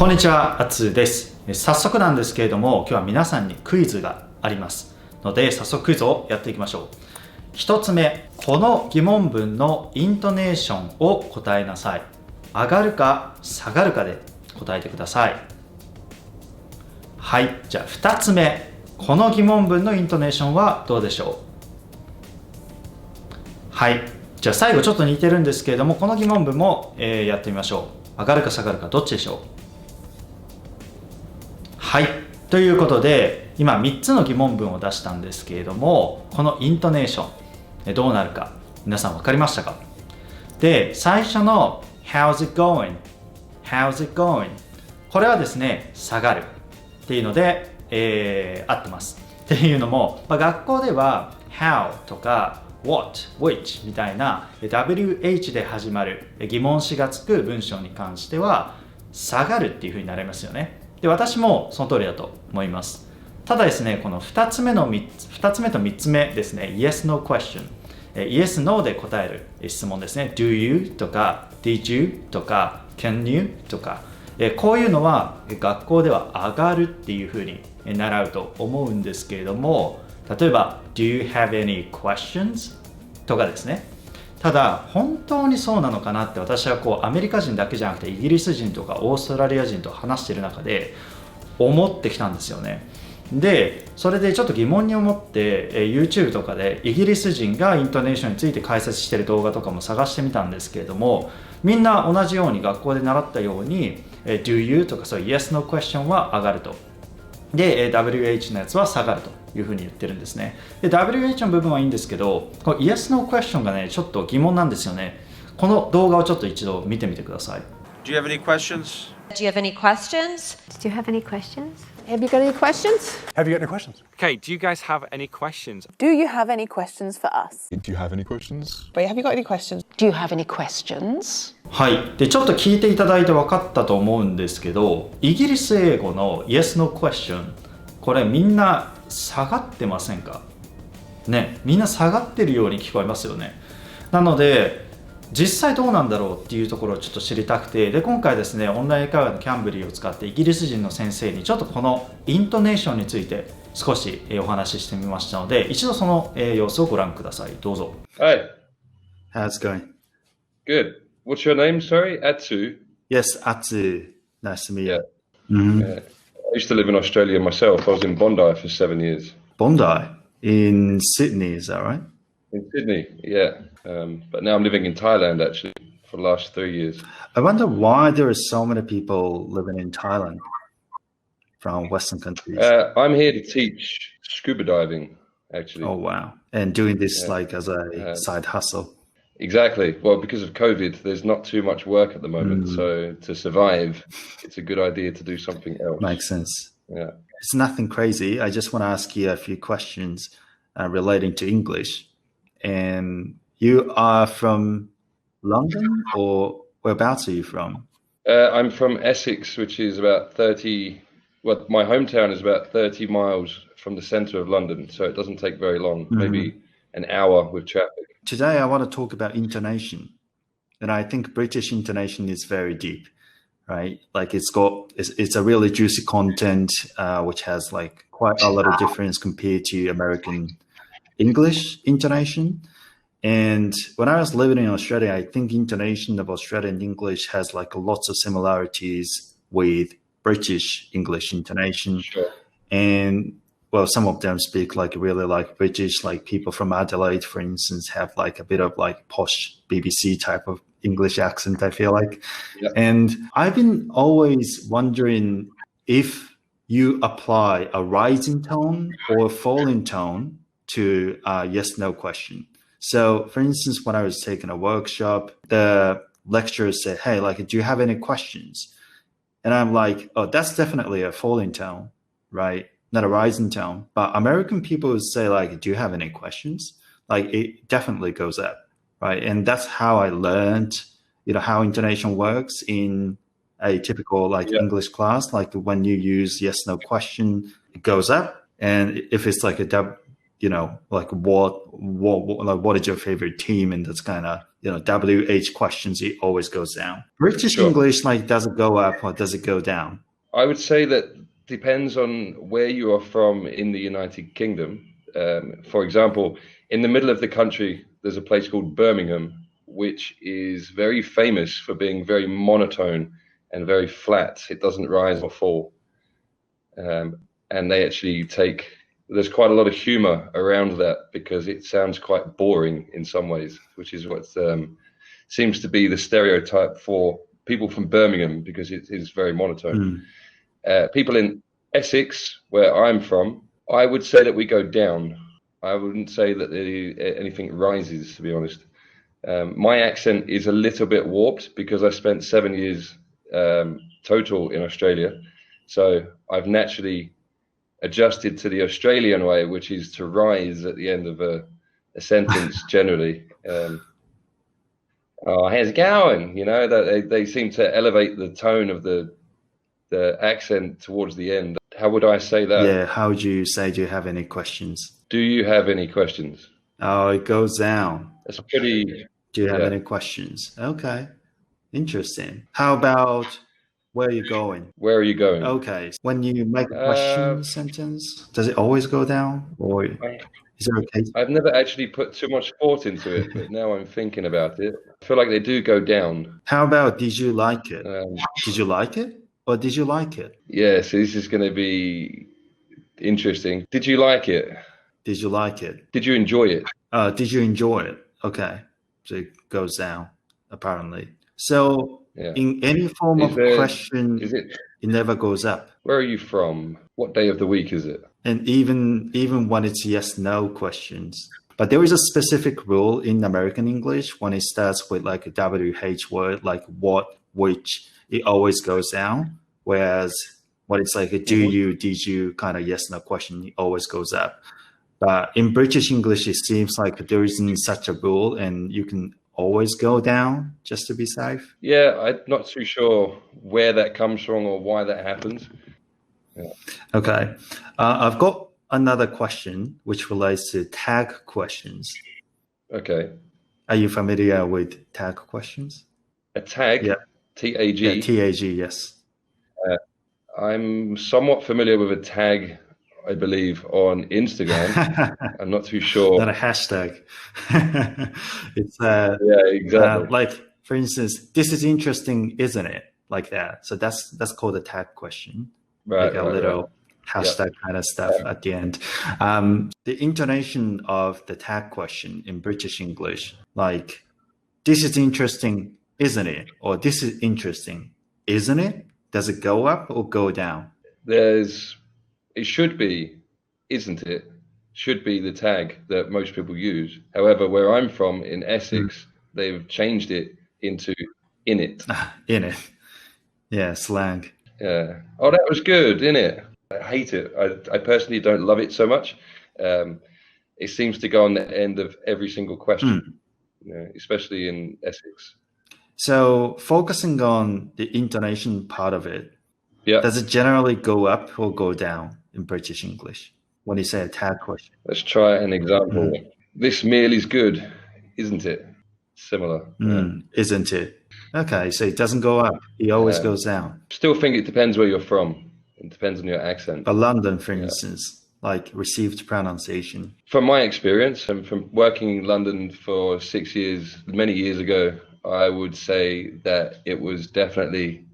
こんにちは、あつです。早速なんですけれども、今日は皆さんにクイズがありますので、早速クイズをやっていきましょう。一つ目、この疑問文のイントネーションを答えなさい。上がるか下がるかで答えてください。はい、じゃあ2つ目、この疑問文のイントネーションはどうでしょう？はい、じゃあ最後ちょっと似てるんですけれども、この疑問文も、やってみましょう。上がるか下がるかどっちでしょう？はい、ということで今3つの疑問文を出したんですけれども、このイントネーションどうなるか皆さん分かりましたか？で、最初の How's it going? How's it going? これはですね、下がるっていうので、合ってます。っていうのも、学校では How とか What, Which みたいな WH で始まる疑問詞がつく文章に関しては下がるっていうふうになりますよね。で、私もその通りだと思います。ただですね、この2つ目と3つ目ですね、Yes, No question。Yes, No で答える質問ですね。Do you? とか Did you? とか Can you? とか、こういうのは学校では上がるっていうふうに習うと思うんですけれども、例えば Do you have any questions? とかですね。ただ本当にそうなのかなって、私はアメリカ人だけじゃなくてイギリス人とかオーストラリア人と話している中で思ってきたんですよね。で、それでちょっと疑問に思って、YouTube とかでイギリス人がイントネーションについて解説している動画とかも探してみたんですけれども、みんな同じように学校で習ったように Do you? とかそういう Yes, No question は上がると。で、WH のやつは下がるというふうに言ってるんですね。で、WH の部分はいいんですけど、この Yes, No question がね、ちょっと疑問なんですよね。この動画をちょっと一度見てみてください。Do you have any questions? Do you have any questions? Do you have any questions? Have you got any questions? Have you got any questions? Okay, do you guys have any questions? Do you have any questions for us? Do you have any questions? Wait, have you got any questions? Do you have any questions? はい。で、ちょっと聞いていただいて分かったと思うんですけど、イギリス英語の Yes, No question、これみんな下がってませんかね？みんな下がってるように聞こえますよね。なので、実際どうなんだろうっていうところをちょっと知りたくて、で、今回ですね、オンライン英会話のキャンブリーを使ってイギリス人の先生にちょっとこのイントネーションについて少しお話ししてみましたので、一度その様子をご覧ください。どうぞ。Hi. How's it going? Good. What's your name? Sorry, Atsu. Yes, Atsu. Nice to meet you. Yeah. I used to live in Australia myself. I was in Bondi for 7 years. Bondi in Sydney, is that right? In Sydney, yeah. But now I'm living in Thailand actually for the last 3 years. I wonder why there are so many people living in Thailand from Western countries. I'm here to teach scuba diving actually. Oh, wow. And doing this like as a side hustle. Exactly. Well, because of COVID, there's not too much work at the moment. So to survive, it's a good idea to do something else. Makes sense. Yeah. It's nothing crazy. I just want to ask you a few questions relating to English. And you are from London, or whereabouts are you from? I'm from Essex, which is about 30, well, my hometown is about 30 miles from the centre of London, so it doesn't take very long, maybe an hour with traffic. Today I want to talk about intonation. And I think British intonation is very deep, right? Like it's a really juicy content, which has like quite a lot of difference compared to American English intonation. And when I was living in Australia, I think intonation of Australian English has like lots of similarities with British English intonation. Sure. And well, some of them speak like really like British, like people from Adelaide, for instance, have like a bit of like posh BBC type of English accent, I feel like. Yeah. And I've been always wondering if you apply a rising tone or a falling tone to a yes, no question. So for instance, when I was taking a workshop, the lecturer said, hey, like, do you have any questions? And I'm like, oh, that's definitely a falling tone, right? Not a rising tone. But American people would say like, do you have any questions? Like it definitely goes up, right? And that's how I learned, how intonation works in a typical like English class. Like when you use yes, no question, it goes up. And if it's like like what is your favorite team? And that's kind of WH questions, it always goes down. British Sure. English, like, does it go up or does it go down? I would say that depends on where you are from in the United Kingdom. For example, in the middle of the country, there's a place called Birmingham, which is very famous for being very monotone and very flat. It doesn't rise or fall. And they actually there's quite a lot of humor around that because it sounds quite boring in some ways, which is what seems to be the stereotype for people from Birmingham because it is very monotone. People in Essex, where I'm from, I would say that we go down. I wouldn't say that anything rises, to be honest. My accent is a little bit warped because I spent 7 years total in Australia. So I've naturally adjusted to the Australian way, which is to rise at the end of a sentence generally. Oh, how's it going? You know, that they seem to elevate the tone of the accent towards the end. How would I say that? Yeah, how would you say, do you have any questions? Do you have any questions? Oh, it goes down. That's pretty... Do you have any questions? Okay, interesting. How about where are you going? Where are you going? Okay, when you make a question sentence, does it always go down? Or is it okay? I've never actually put too much thought into it, but now I'm thinking about it. I feel like they do go down. How about did you like it? Did you like it? Or did you like it? Yeah, so this is going to be interesting. Did you like it? Did you like it? Did you enjoy it? Did you enjoy it? Okay, so it goes down, apparently. So in any form of question, it never goes up. Where are you from? What day of the week is it? And even when it's yes/no questions. But there is a specific rule in American English when it starts with like a WH word, like what, which, it always goes down. Whereas when it's like a do you, did you kind of yes/no question, it always goes up. But in British English, it seems like there isn't such a rule and you can always go down just to be safe. Yeah, I'm not too sure where that comes from or why that happens. Yeah. Okay. I've got another question which relates to tag questions. Okay. Are you familiar with tag questions? A tag? Yeah. T-A-G? Yeah, T-A-G, yes. I'm somewhat familiar with a tag, I believe, on Instagram. I'm not too sure. Not a hashtag. It's yeah, exactly. like, for instance, this is interesting, isn't it? Like that. So that's called a tag question. Right, like a little hashtag kind of stuff at the end. The intonation of the tag question in British English, like, this is interesting, isn't it? Or this is interesting, isn't it? Does it go up or go down? It should be, isn't it? Should be the tag that most people use. However, where I'm from in Essex, they've changed it into in it. In it. Yeah, slang. Yeah. Oh, that was good, innit? I hate it. I personally don't love it so much. It seems to go on the end of every single question, especially in Essex. So focusing on the intonation part of it, does it generally go up or go down in British English when you say a tag question? Let's try an example. This meal is good, isn't it? Similar. Isn't it? Okay, so it doesn't go up. It always goes down. Still think it depends where you're from. It depends on your accent. But London, for instance, like received pronunciation. From my experience, and from working in London for 6 years, many years ago, I would say that it was definitely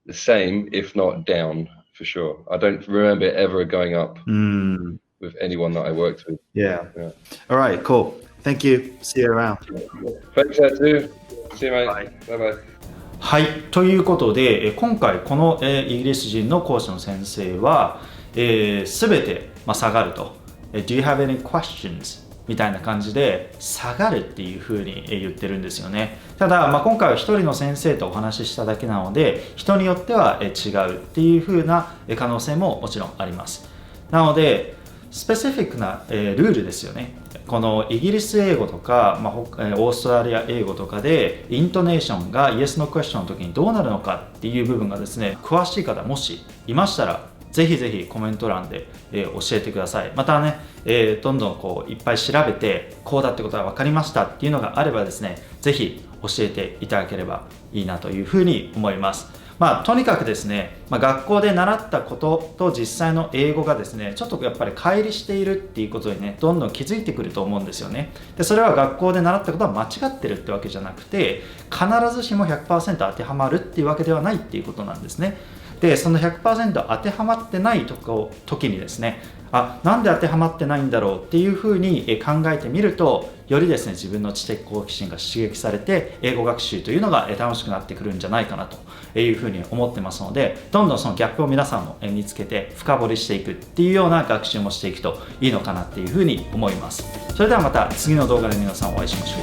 the same, if not down, for sure. I don't remember it ever going up with anyone that I worked with. Yeah. All right, cool. Thank you. See you around. Thanks, Atsu. See you, mate. Bye-bye. はい、ということで、今回このイギリス人の講師の先生は、全て下がると。Do you have any questions? みたいな感じで下がるっていう風に言ってるんですよね。ただ、今回は一人の先生とお話ししただけなので、人によっては違うっていう風な可能性ももちろんあります。なので、スペシフィックなルールですよね。このイギリス英語とか、オーストラリア英語とかでイントネーションが Yes No Question の時にどうなるのかっていう部分がですね、詳しい方もしいましたらぜひぜひコメント欄で、教えてください。またね、どんどんこういっぱい調べてこうだってことが分かりましたっていうのがあればですね、ぜひ教えていただければいいなというふうに思います。とにかくですね、学校で習ったことと実際の英語がですね、ちょっとやっぱり乖離しているっていうことにね、どんどん気づいてくると思うんですよね。で、それは学校で習ったことは間違ってるってわけじゃなくて、必ずしも 100% 当てはまるっていうわけではないっていうことなんですね。で、その 100% 当てはまってない時にですね、なんで当てはまってないんだろうっていうふうに考えてみると、よりですね、自分の知的好奇心が刺激されて、英語学習というのが楽しくなってくるんじゃないかなというふうに思ってますので、どんどんそのギャップを皆さんも見つけて深掘りしていくっていうような学習もしていくといいのかなっていうふうに思います。それではまた次の動画で皆さんお会いしましょ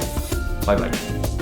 う。バイバイ。